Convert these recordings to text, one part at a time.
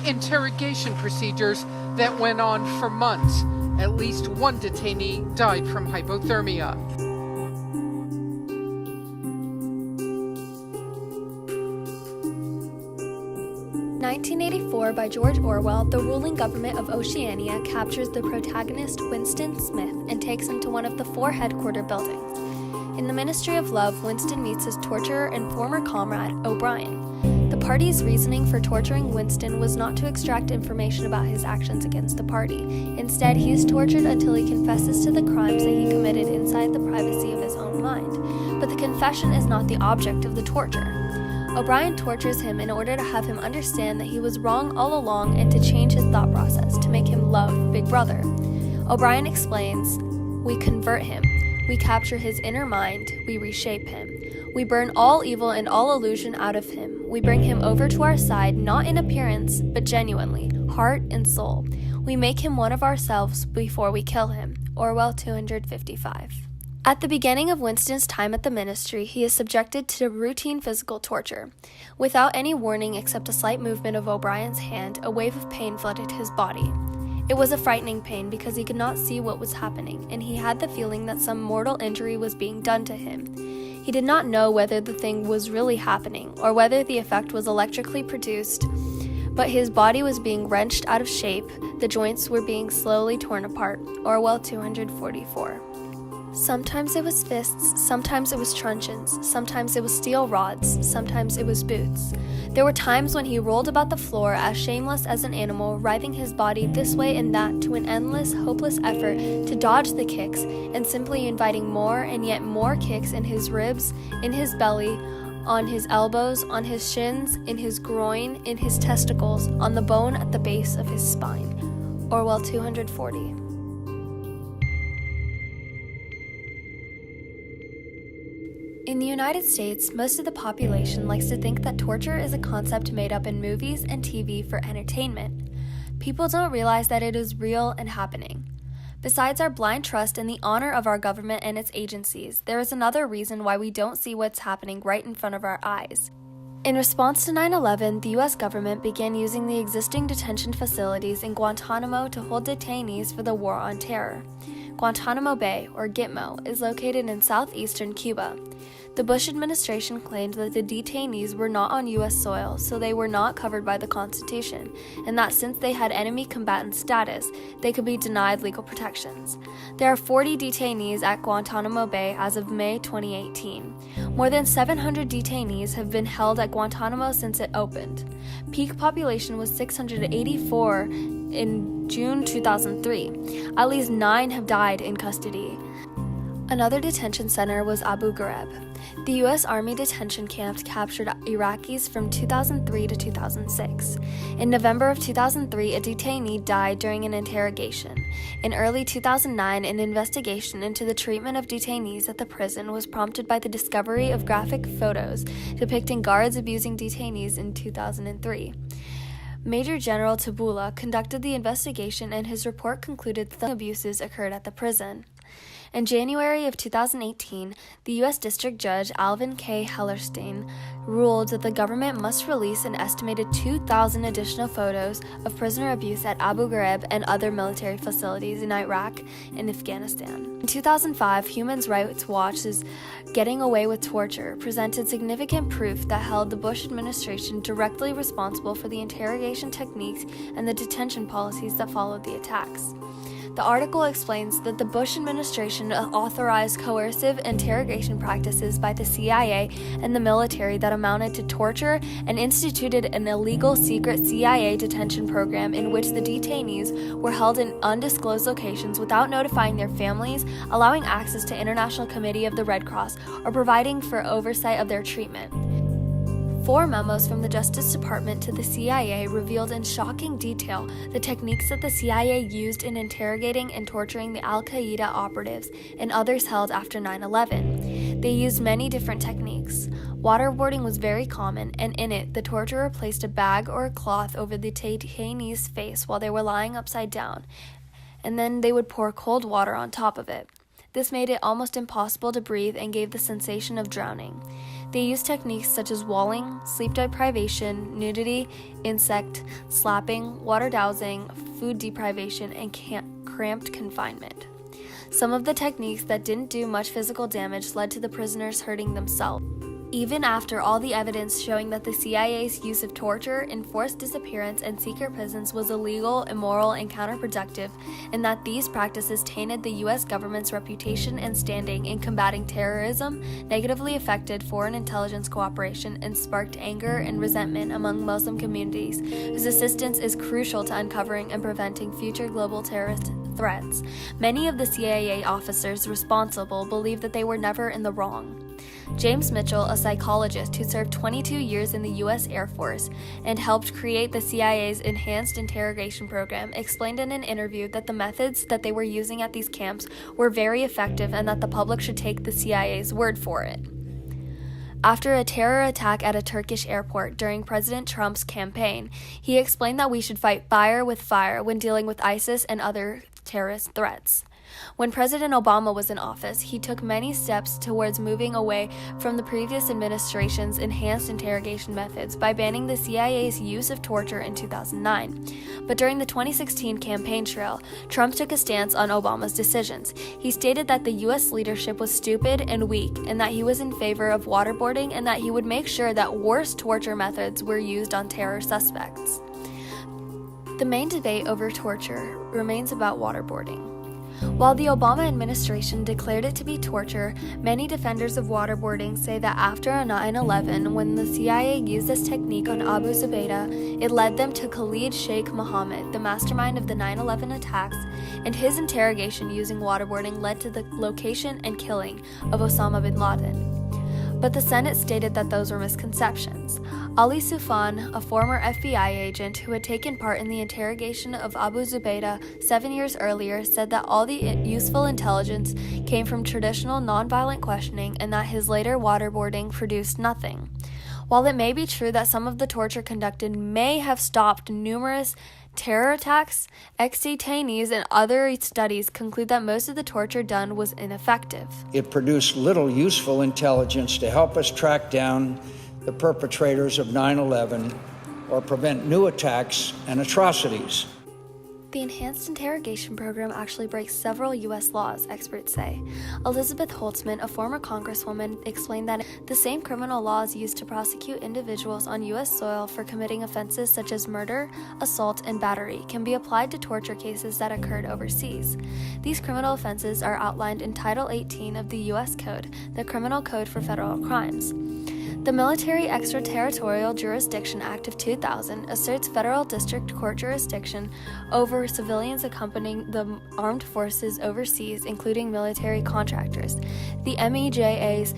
interrogation procedures that went on for months. At least one detainee died from hypothermia. 1984 by George Orwell, the ruling government of Oceania captures the protagonist Winston Smith and takes him to one of the 4 headquarter buildings. In the Ministry of Love, Winston meets his torturer and former comrade, O'Brien. The party's reasoning for torturing Winston was not to extract information about his actions against the party. Instead, he is tortured until he confesses to the crimes that he committed inside the privacy of his own mind. But the confession is not the object of the torture. O'Brien tortures him in order to have him understand that he was wrong all along and to change his thought process, to make him love Big Brother. O'Brien explains, "We convert him. We capture his inner mind. We reshape him. We burn all evil and all illusion out of him. We bring him over to our side, not in appearance, but genuinely, heart and soul. We make him one of ourselves before we kill him." Orwell 255. At the beginning of Winston's time at the ministry, he is subjected to routine physical torture. Without any warning except a slight movement of O'Brien's hand, a wave of pain flooded his body. It was a frightening pain because he could not see what was happening, and he had the feeling that some mortal injury was being done to him. He did not know whether the thing was really happening, or whether the effect was electrically produced, but his body was being wrenched out of shape, the joints were being slowly torn apart. Orwell 244. Sometimes it was fists, sometimes it was truncheons, sometimes it was steel rods, sometimes it was boots. There were times when he rolled about the floor as shameless as an animal, writhing his body this way and that to an endless, hopeless effort to dodge the kicks, and simply inviting more and yet more kicks in his ribs, in his belly, on his elbows, on his shins, in his groin, in his testicles, on the bone at the base of his spine. Orwell 240. In the United States, most of the population likes to think that torture is a concept made up in movies and TV for entertainment. People don't realize that it is real and happening. Besides our blind trust in the honor of our government and its agencies, there is another reason why we don't see what's happening right in front of our eyes. In response to 9/11, the U.S. government began using the existing detention facilities in Guantanamo to hold detainees for the War on Terror. Guantanamo Bay, or Gitmo, is located in southeastern Cuba. The Bush administration claimed that the detainees were not on U.S. soil, so they were not covered by the Constitution, and that since they had enemy combatant status, they could be denied legal protections. There are 40 detainees at Guantanamo Bay as of May 2018. More than 700 detainees have been held at Guantanamo since it opened. Peak population was 684 in June 2003. At least 9 have died in custody. Another detention center was Abu Ghraib. The U.S. Army detention camps captured Iraqis from 2003 to 2006. In November of 2003, a detainee died during an interrogation. In early 2009, an investigation into the treatment of detainees at the prison was prompted by the discovery of graphic photos depicting guards abusing detainees in 2003. Major General Tabula conducted the investigation, and his report concluded that abuses occurred at the prison. In January of 2018, the U.S. District Judge Alvin K. Hellerstein ruled that the government must release an estimated 2,000 additional photos of prisoner abuse at Abu Ghraib and other military facilities in Iraq and Afghanistan. In 2005, Human Rights Watch's Getting Away with Torture presented significant proof that held the Bush administration directly responsible for the interrogation techniques and the detention policies that followed the attacks. The article explains that the Bush administration authorized coercive interrogation practices by the CIA and the military that amounted to torture and instituted an illegal secret CIA detention program in which the detainees were held in undisclosed locations without notifying their families, allowing access to International Committee of the Red Cross, or providing for oversight of their treatment. 4 memos from the Justice Department to the CIA revealed in shocking detail the techniques that the CIA used in interrogating and torturing the Al-Qaeda operatives and others held after 9/11. They used many different techniques. Waterboarding was very common, and in it, the torturer placed a bag or a cloth over the detainee's face while they were lying upside down, and then they would pour cold water on top of it. This made it almost impossible to breathe and gave the sensation of drowning. They used techniques such as walling, sleep deprivation, nudity, insect, slapping, water dousing, food deprivation, and cramped confinement. Some of the techniques that didn't do much physical damage led to the prisoners hurting themselves. Even after all the evidence showing that the CIA's use of torture, enforced disappearance, and secret prisons was illegal, immoral, and counterproductive, and that these practices tainted the U.S. government's reputation and standing in combating terrorism, negatively affected foreign intelligence cooperation, and sparked anger and resentment among Muslim communities, whose assistance is crucial to uncovering and preventing future global terrorist threats. Many of the CIA officers responsible believe that they were never in the wrong. James Mitchell, a psychologist who served 22 years in the U.S. Air Force and helped create the CIA's Enhanced Interrogation Program, explained in an interview that the methods that they were using at these camps were very effective and that the public should take the CIA's word for it. After a terror attack at a Turkish airport during President Trump's campaign, he explained that we should fight fire with fire when dealing with ISIS and other terrorist threats. When President Obama was in office, he took many steps towards moving away from the previous administration's enhanced interrogation methods by banning the CIA's use of torture in 2009. But during the 2016 campaign trail, Trump took a stance on Obama's decisions. He stated that the U.S. leadership was stupid and weak, and that he was in favor of waterboarding, and that he would make sure that worse torture methods were used on terror suspects. The main debate over torture remains about waterboarding. While the Obama administration declared it to be torture, many defenders of waterboarding say that after 9/11, when the CIA used this technique on Abu Zubaydah, it led them to Khalid Sheikh Mohammed, the mastermind of the 9/11 attacks, and his interrogation using waterboarding led to the location and killing of Osama bin Laden. But the Senate stated that those were misconceptions. Ali Soufan, a former FBI agent who had taken part in the interrogation of Abu Zubaydah 7 years earlier, said that all the useful intelligence came from traditional nonviolent questioning and that his later waterboarding produced nothing. While it may be true that some of the torture conducted may have stopped numerous terror attacks, ex-detainees and other studies conclude that most of the torture done was ineffective. It produced little useful intelligence to help us track down the perpetrators of 9/11 or prevent new attacks and atrocities. The Enhanced Interrogation Program actually breaks several U.S. laws, experts say. Elizabeth Holtzman, a former congresswoman, explained that the same criminal laws used to prosecute individuals on U.S. soil for committing offenses such as murder, assault, and battery can be applied to torture cases that occurred overseas. These criminal offenses are outlined in Title 18 of the U.S. Code, the Criminal Code for Federal Crimes. The Military Extraterritorial Jurisdiction Act of 2000 asserts federal district court jurisdiction over civilians accompanying the armed forces overseas, including military contractors. The MEJA's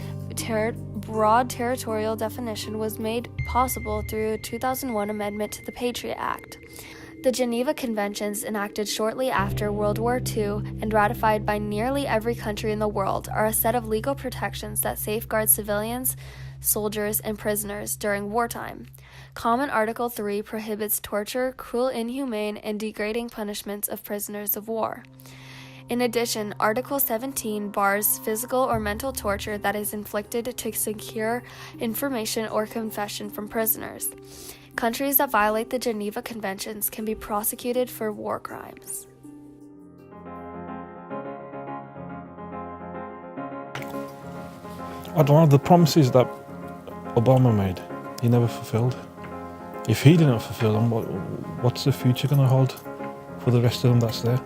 broad territorial definition was made possible through a 2001 amendment to the Patriot Act. The Geneva Conventions, enacted shortly after World War II and ratified by nearly every country in the world, are a set of legal protections that safeguard civilians, soldiers, and prisoners during wartime. Common Article 3 prohibits torture, cruel, inhumane, and degrading punishments of prisoners of war. In addition, Article 17 bars physical or mental torture that is inflicted to secure information or confession from prisoners. Countries that violate the Geneva Conventions can be prosecuted for war crimes. I don't know, the promises that Obama made, he never fulfilled. If he didn't fulfill them, what's the future going to hold for the rest of them that's there?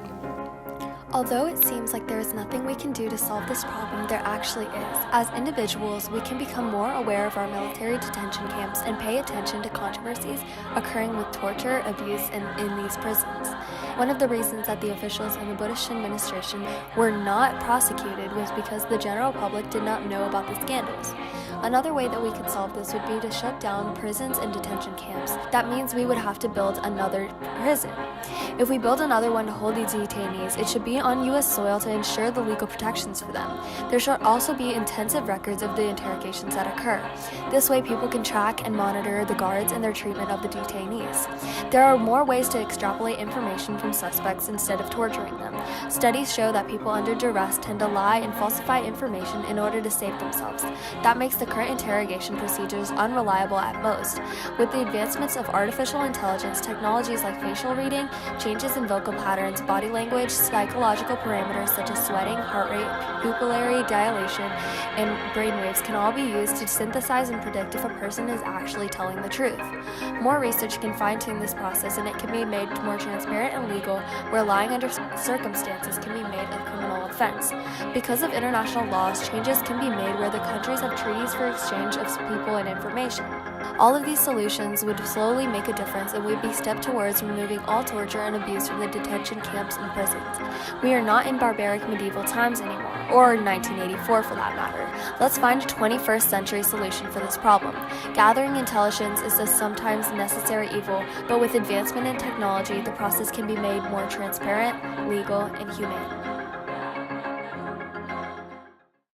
Although it seems like there is nothing we can do to solve this problem, there actually is. As individuals, we can become more aware of our military detention camps and pay attention to controversies occurring with torture, abuse, and in these prisons. One of the reasons that the officials in the Bush administration were not prosecuted was because the general public did not know about the scandals. Another way that we could solve this would be to shut down prisons and detention camps. That means we would have to build another prison. If we build another one to hold these detainees, it should be on U.S. soil to ensure the legal protections for them. There should also be intensive records of the interrogations that occur. This way people can track and monitor the guards and their treatment of the detainees. There are more ways to extrapolate information from suspects instead of torturing them. Studies show that people under duress tend to lie and falsify information in order to save themselves. That makes the current interrogation procedures unreliable at most. With the advancements of artificial intelligence, technologies like facial reading, changes in vocal patterns, body language, psychological parameters such as sweating, heart rate, pupillary dilation, and brainwaves can all be used to synthesize and predict if a person is actually telling the truth. More research can fine-tune this process, and it can be made more transparent and legal, where lying under circumstances can be made a criminal offense. Because of international laws, changes can be made where the countries have treaties for exchange of people and information. All of these solutions would slowly make a difference and would be a step towards removing all torture and abuse from the detention camps and prisons. We are not in barbaric medieval times anymore, or 1984 for that matter. Let's find a 21st century solution for this problem. Gathering intelligence is a sometimes necessary evil, but with advancement in technology, the process can be made more transparent, legal, and humane.